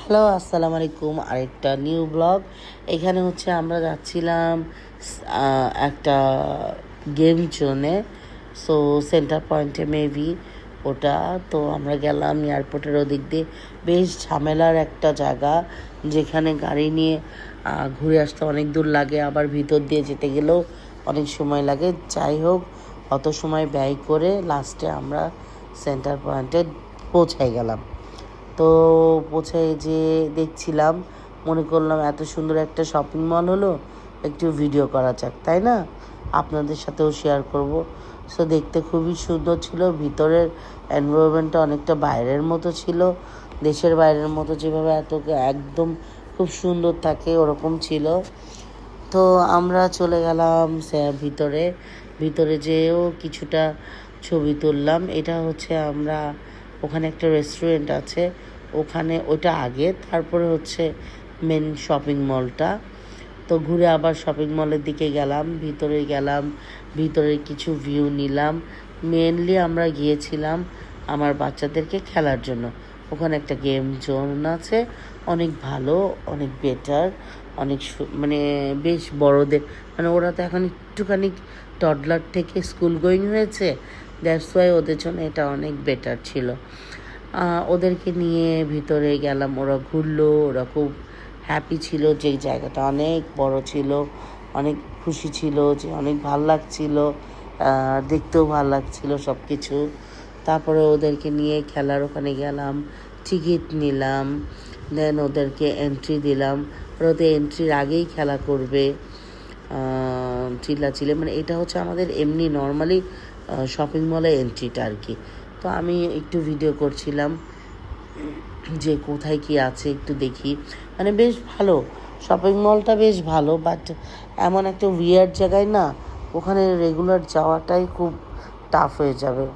Hello, আসসালামু আলাইকুম। আরেকটা নিউ ব্লগ। এখানে হচ্ছে আমরা যাচ্ছিলাম একটা গেম জোনে। সো সেন্টার পয়েন্টে মেবি ওটা। তো আমরা গেলাম এয়ারপোর্টের ওদিক দিয়ে। বেশ ঝামেলার একটা জায়গা, যেখানে গাড়ি নিয়ে ঘুরে আসতে অনেক দূর লাগে, আবার ভিতর দিয়ে যেতে গেলেও অনেক সময় লাগে। যাই হোক, অত সময় ব্যয় করে লাস্টে আমরা সেন্টার পয়েন্টে পৌঁছাই গেলাম। তো পৌঁছে যে দেখছিলাম, মনে করলাম এত সুন্দর একটা শপিং মল হলো, একটু ভিডিও করা যাক, তাই না? আপনাদের সাথেও শেয়ার করব। সো দেখতে খুবই সুন্দর ছিল। ভিতরের এনভায়রনমেন্টটা অনেকটা বাইরের মতো ছিল, দেশের বাইরের মতো যেভাবে একদম খুব সুন্দর থাকে ওরকম ছিল। তো আমরা চলে গেলাম ভিতরে। ভিতরে যেয়েও কিছুটা ছবি তুললাম। এটা হচ্ছে আমরা, ওখানে একটা রেস্টুরেন্ট আছে, ওখানে ওটা আগে, তারপরে হচ্ছে মেন শপিং মলটা। তো ঘুরে আবার শপিং মলের দিকে গেলাম, ভিতরে গেলাম, ভিতরে কিছু ভিউ নিলাম। মেনলি আমরা গিয়েছিলাম আমার বাচ্চাদেরকে খেলার জন্য। ওখানে একটা গেম জোন আছে, অনেক ভালো, অনেক বেটার, অনেক মানে বেশ বড়দের, মানে ওরা তো এখন একটুখানি টডলার থেকে স্কুল গোয়িং হয়েছে, দ্যাটস ওয়াই ওদের জন্য এটা অনেক বেটার ছিল। ওদেরকে নিয়ে ভিতরে গেলাম, ওরা ঘুরলো, ওরা খুব হ্যাপি ছিল, যে জায়গাটা অনেক বড় ছিল, অনেক খুশি ছিল, যে অনেক ভাল লাগছিল, দেখতেও ভাল লাগছিল সব কিছু। তারপরে ওদেরকে নিয়ে খেলার ওখানে গেলাম, টিকিট নিলাম, দেন ওদেরকে এন্ট্রি দিলাম। ওদের এন্ট্রির আগেই খেলা করবে, চিল্লাচিল্লি, মানে এটা হচ্ছে আমাদের এমনি নর্মালি শপিং মলে এন্ট্রিটা আর কি। তো আমি একটু ভিডিও করছিলাম যে কোথায় কি আছে একটু দেখি। মানে বেশ ভালো, শপিং মলটা বেশ ভালো, বাট এমন একটা উইয়ার্ড জায়গায় না, ওখানে রেগুলার যাওয়াটাই খুব টাফ হয়ে যাবে।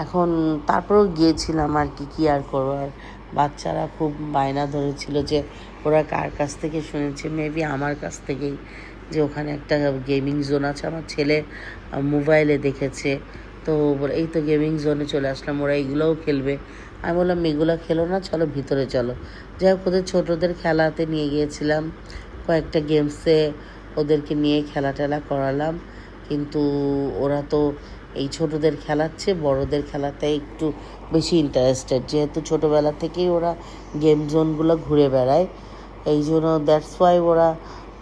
এখন তারপরেও গিয়েছিলাম আর কি আর করবো। আর বাচ্চারা খুব বায়না ধরেছিল যে ওরা কার কাছ থেকে শুনেছে, মেবি আমার কাছ থেকেই, যে ওখানে একটা গেমিং জোন আছে, আমার ছেলে মোবাইলে দেখেছে। তো এই তো গেমিং জোনে চলে আসলাম, ওরা এগুলোও খেলবে। আমি বললাম এগুলো খেলো না, চলো ভিতরে চলো। যাই হোক, ওদের ছোটোদের খেলাতে নিয়ে গিয়েছিলাম, কয়েকটা গেমসে ওদেরকে নিয়ে খেলা টেলা করালাম। কিন্তু ওরা তো এই ছোটোদের খেলাচ্ছে, বড়দের খেলাতে একটু বেশি ইন্টারেস্টেড, যেহেতু ছোটোবেলা থেকেই ওরা গেম জোনগুলো ঘুরে বেড়ায়, এই জন্য দ্যাটস ওয়াই ওরা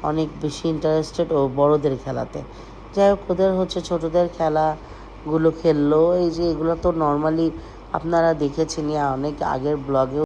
অনেক বেশি ইন্টারেস্টেড ও বড়দের খেলাতে। যাই হোক, ওদের হচ্ছে ছোটোদের খেলাগুলো খেললো। এই যে এগুলো তো নর্মালি আপনারা দেখেছেন অনেক আগের ব্লগেও।